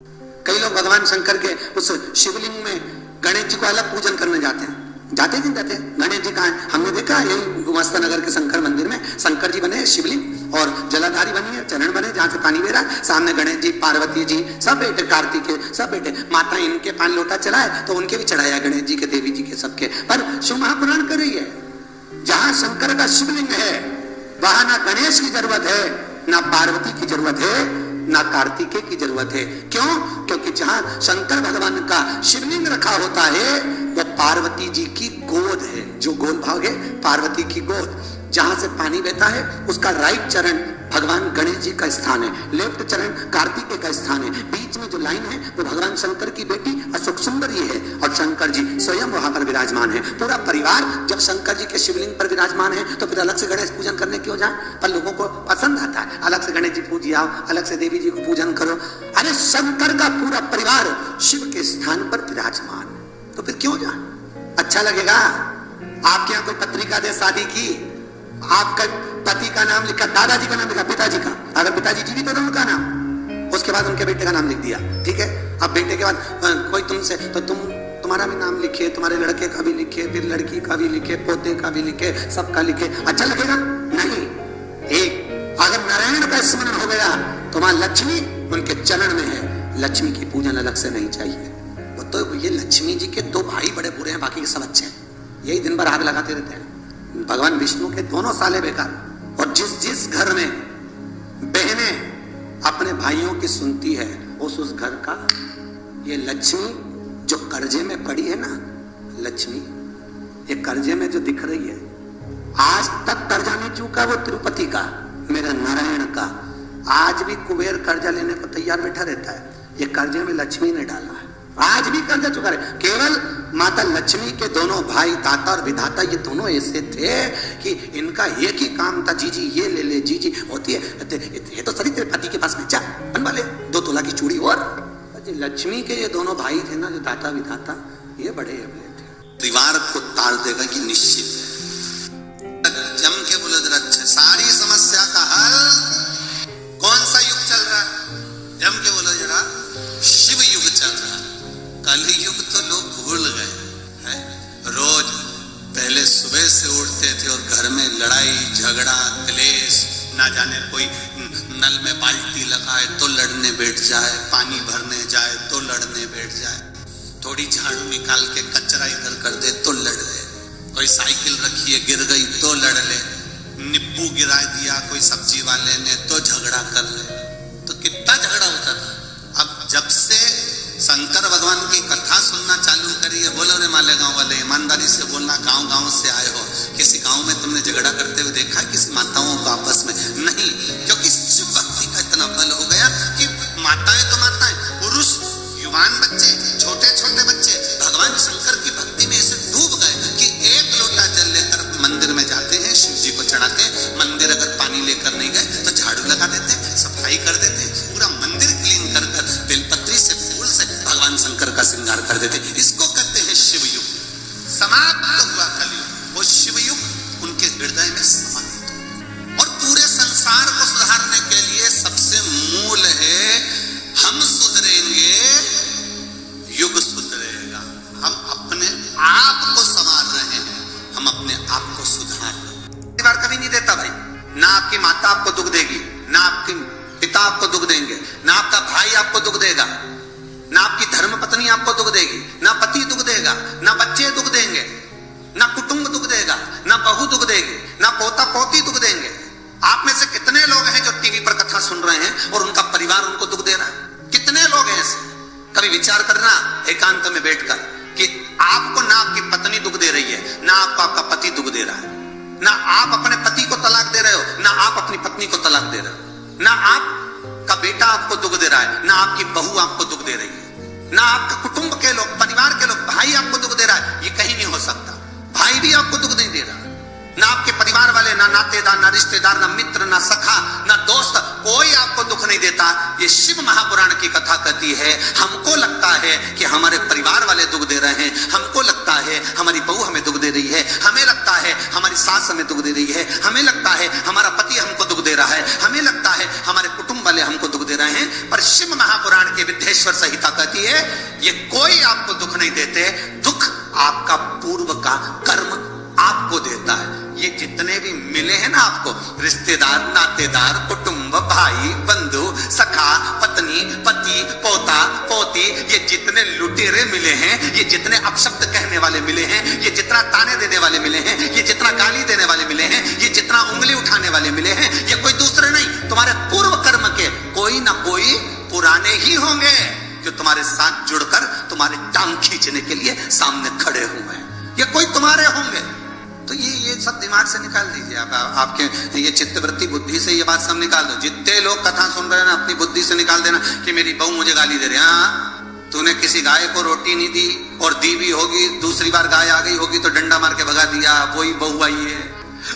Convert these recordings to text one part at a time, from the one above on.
कई लोग भगवान शंकर के उस शिवलिंग में गणेश जी को अलग पूजन करने जाते हैं। जाते नहीं जाते? गणेश जी कहाँ है? हमने देखा यही गुमास्ता नगर के शंकर मंदिर में शंकर जी बने शिवलिंग और जलाधारी बनी है, चरण बने जहां से पानी बह रहा है, सामने गणेश जी, पार्वती जी, सब बेटे, कार्तिकेय सब बेटे, माता इनके 5 लोटा चढ़ाए तो उनके भी चढ़ाया, गणेश जी के, देवी जी के, सबके। पर शिव महापुराण कर रही है जहां शंकर का शिवलिंग है वहां ना गणेश की जरूरत है, ना पार्वती की जरूरत है, ना कार्तिकेय की जरूरत है। क्यों? क्योंकि जहां शंकर भगवान का शिवलिंग रखा होता है वो पार्वती जी की गोद है, जो गोल भाग है पार्वती की गोद, जहां से पानी बहता है उसका राइट चरण भगवान गणेश जी का स्थान है, लेफ्ट चरण कार्तिकेय का स्थान है, बीच में जो लाइन है वो भगवान शंकर की बेटी अशोक सुंदरी है और शंकर जी स्वयं वहां पर विराजमान है। पूरा परिवार जब शंकर जी के शिवलिंग पर विराजमान है तो फिर अलग से गणेश पूजन करने क्यों जाए? पर लोगों को पसंद आता है, अलग से गणेश जी पूजिए आओ, अलग से देवी जी को पूजन करो। अरे शंकर का पूरा परिवार शिव के स्थान पर विराजमान, तो फिर क्यों जाए? अच्छा लगेगा? आपके यहाँ कोई पत्रिका दे शादी की, आपका पति का नाम लिखा, दादाजी का नाम लिखा, पिताजी का, अगर पिताजी जीवित है तो उनका नाम, उसके बाद उनके बेटे का नाम लिख दिया, ठीक है। अब बेटे के बाद कोई तुमसे तो तुम्हारा भी नाम लिखे, तुम्हारे लड़के का भी लिखे, फिर लड़की का भी लिखे, पोते का भी लिखे, सबका लिखे, अच्छा लगेगा? नहीं। एक अगर नारायण का स्मरण हो गया तो मां लक्ष्मी उनके चरण में है, लक्ष्मी की पूजन अलग से नहीं चाहिए। वो तो ये लक्ष्मी जी के 2 भाई बड़े बुरे हैं, बाकी के सब अच्छे हैं, यही दिन भर आग लगाते रहते हैं। भगवान विष्णु के दोनों साले बेकार। और जिस घर में बहनें अपने भाइयों की सुनती है उस घर का, ये लक्ष्मी जो कर्जे में पड़ी है ना, लक्ष्मी ये कर्जे में जो दिख रही है, आज तक कर्जा नहीं चूका वो तिरुपति का, मेरा नारायण का, आज भी कुबेर कर्जा लेने को तैयार बैठा रहता है, ये कर्जे में लक्ष्मी ने डाला है, आज भी कर्जा चुका रहे। केवल माता लक्ष्मी के दोनों भाई दाता और विधाता ये दोनों ऐसे थे कि इनका एक ही काम था, जी ये ले ले, जी होती है, ये तो सरी तेरे पति के पास में जा बनवा ले 2 तोला की चूड़ी। और लक्ष्मी के ये दोनों भाई थे ना जो दाता विधाता, ये बड़े अबले थे। परिवार को तार देगा कि निश्चित जम के बोले जरा, सारी समस्या का हल कौन सा युग चल रहा है? जम के बोलो जरा, शिव युग चल रहा है। कलि युग तो लोग भूल गए हैं। रोज पहले सुबह से उठते थे और घर में लड़ाई झगड़ा क्लेश, ना जाने कोई नल में बाल्टी लगाए तो लड़ने बैठ जाए, पानी भरने जाए तो लड़ने बैठ जाए, थोड़ी झाड़ू निकाल के कचरा इधर कर दे तो लड़ ले, कोई साइकिल रखी है गिर गई तो लड़ ले, नींबू गिरा दिया कोई सब्जी वाले ने तो झगड़ा कर ले। तो कितना झगड़ा होता था। अब जब से शंकर भगवान की कथा सुनना चालू करी है, बोलो रे मालेगांव वाले, ईमानदारी से बोलना, गांव से आए हो, किसी गांव में तुमने झगड़ा करते हुए देखा किसी माताओं को आपस में? नहीं, क्योंकि शिव भक्ति का इतना बल हो गया कि माताएं तो माताएं, पुरुष, युवान बच्चे, छोटे छोटे बच्चे भगवान शंकर की भक्ति में ऐसे डूब गए कि 1 लोटा जल लेकर मंदिर में जाते हैं, शिव जी को चढ़ाते हैं। मंदिर अगर पानी लेकर नहीं गए तो झाड़ू लगा देते हैं, सफाई कर देते हैं, पूरा मंदिर क्लीन कर बेलपत्री से फूल से भगवान शंकर का श्रृंगार कर देते। इसको कहते हैं शिव युग। समाप्त हुआ कलयुग, वो शिव युग उनके हृदय में समाहित। और पूरे संसार को सुधारने के लिए सबसे मूल है, हम सुधरेंगे युग सुधरेगा। हम अपने आप को संवार रहे हैं, हम अपने आप को सुधार रहे हैं। परिवार कभी नहीं देता भाई, ना आपकी माता आपको दुख देगी, ना आपके पिता आपको दुख देंगे, ना आपका भाई आपको दुख देगा, ना आपकी धर्म पत्नी आपको दुख देगी, ना पति दुख देगा, ना बच्चे दुख देंगे, ना कुटुंब दुख देगा, ना बहू दुख देगी, ना पोता पोती दुख देंगे। आप में से कितने लोग हैं जो टीवी पर कथा सुन रहे हैं और उनका परिवार उनको दुख दे रहा है? कितने लोग हैं ऐसे? कभी विचार करना एकांत में बैठकर कि आपको ना आपकी पत्नी दुख दे रही है, ना आपको आपका पति दुख दे रहा है, ना आप अपने पति को तलाक दे रहे हो, ना आप अपनी पत्नी को तलाक दे रहे हो, ना आपका बेटा आपको दुख दे रहा है, ना आपकी बहू आपको दुख दे रही है, ना आपका कुटुंब के लोग, परिवार के लोग, भाई आपको दुख दे रहा है। ये कहीं नहीं हो सकता। भाई भी आपको दुख नहीं दे रहा, ना आपके परिवार वाले, ना नातेदार, ना रिश्तेदार, ना मित्र, ना सखा, ना दोस्त, कोई आपको दुख नहीं देता। ये शिव महापुराण की कथा कहती है, हमको लगता है कि हमारे परिवार वाले दुख दे रहे हैं, हमको लगता है हमारी बहू हमें दुख दे रही है, हमें लगता है हमारी सास हमें दुख दे रही है, हमें लगता है हमारा पति हमको दुख दे रहा है, हमें लगता है हमारे कुटुंब वाले हमको दुख दे रहे हैं। पर शिव महापुराण के विद्येश्वर संहिता कहती है ये कोई आपको दुख नहीं देते, दुख आपका पूर्व का कर्म आपको देता है। ये जितने भी मिले हैं ना आपको, रिश्तेदार, नातेदार, कुटुंब, भाई, बंधु, सखा, पत्नी, पति, पोता, पोती, ये जितने लुटेरे मिले हैं, ये जितने अपशब्द कहने वाले मिले हैं, ये जितना ताने देने वाले मिले हैं, ये जितना गाली देने वाले मिले हैं, ये जितना उंगली उठाने वाले मिले हैं, ये कोई दूसरे नहीं, तुम्हारे पूर्व कर्म के कोई ना कोई पुराने ही होंगे जो तुम्हारे साथ जुड़कर तुम्हारे टांग खींचने के लिए सामने खड़े हुए हैं। ये कोई तुम्हारे होंगे। तो ये सब दिमाग से निकाल दीजिए आप, आपके ये चित्तवृत्ति बुद्धि से ये बात सब निकाल दो। जितने लोग कथा सुन रहे हैं ना, अपनी बुद्धि से निकाल देना कि मेरी बहू मुझे गाली दे रही है। हाँ, तूने किसी गाय को रोटी नहीं दी और दी भी होगी, दूसरी बार गाय आ गई होगी तो डंडा मार के भगा दिया, वही बहू आई है,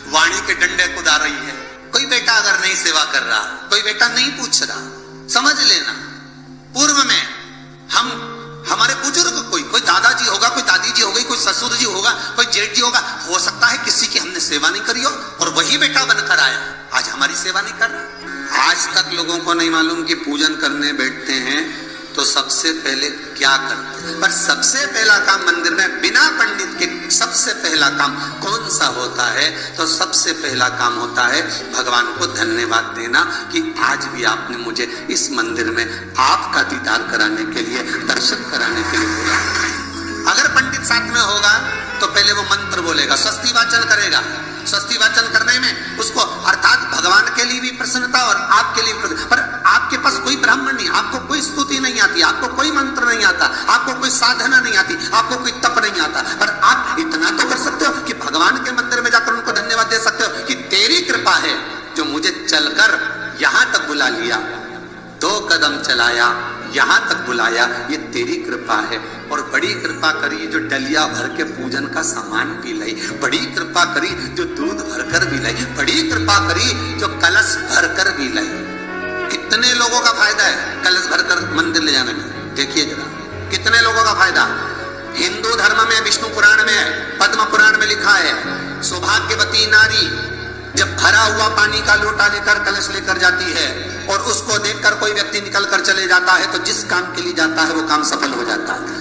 वाणी के डंडे कुदा रही है। कोई बेटा अगर नहीं सेवा कर रहा, कोई बेटा नहीं पूछ रहा, समझ लेना पूर्व में हमारे बुजुर्ग कोई दादाजी होगा, कोई दादी जी होगी, कोई ससुर जी होगा, कोई जेठ जी होगा, हो सकता है किसी की हमने सेवा नहीं करी हो और वही बेटा बनकर आया, आज हमारी सेवा नहीं कर रहा। आज तक लोगों को नहीं मालूम कि पूजन करने बैठते हैं तो सबसे पहले क्या करते हैं। पर सबसे पहला काम मंदिर में बिना पंडित के सबसे पहला काम कौन सा होता है? तो सबसे पहला काम होता है भगवान को धन्यवाद देना कि आज भी आपने मुझे इस मंदिर में आपका दीदार कराने के लिए, दर्शन कराने के लिए बोला। अगर पंडित साथ में होगा तो पहले वो मंत्र बोलेगा, स्वस्ति वाचन करेगा। स्वस्ति वाचन करने में उसको अर्थात भगवान के लिए भी प्रसन्नता और आपके लिए प्रसन्नता। पर आपके पास कोई ब्राह्मण नहीं, आपको कोई स्तुति नहीं आती, आपको कोई मंत्र नहीं आता, आपको कोई साधना नहीं आती, आपको कोई तप नहीं आता, पर आप इतना तो कर सकते हो कि भगवान के मंदिर में जाकर उनको धन्यवाद दे सकते हो कि तेरी कृपा है जो मुझे चलकर यहां तक बुला लिया, 2 कदम चलाया, यहां तक बुलाया, ये तेरी कृपा है। और बड़ी कृपा करी जो डलिया भर के पूजन का सामान भी लाई, बड़ी कृपा करी जो दूध भरकर भी लाई, बड़ी कृपा करी जो कलश भरकर भी लाई। कितने लोगों का फायदा है कलश भरकर मंदिर ले जाने में? देखिए जरा कितने लोगों का फायदा। हिंदू धर्म में विष्णु पुराण में, पद्म पुराण में लिखा है, सौभाग्यवती नारी जब भरा हुआ पानी का लोटा लेकर कलश लेकर जाती है और उसको देखकर कोई व्यक्ति निकल कर चले जाता है तो जिस काम के लिए जाता है वो काम सफल हो जाता है।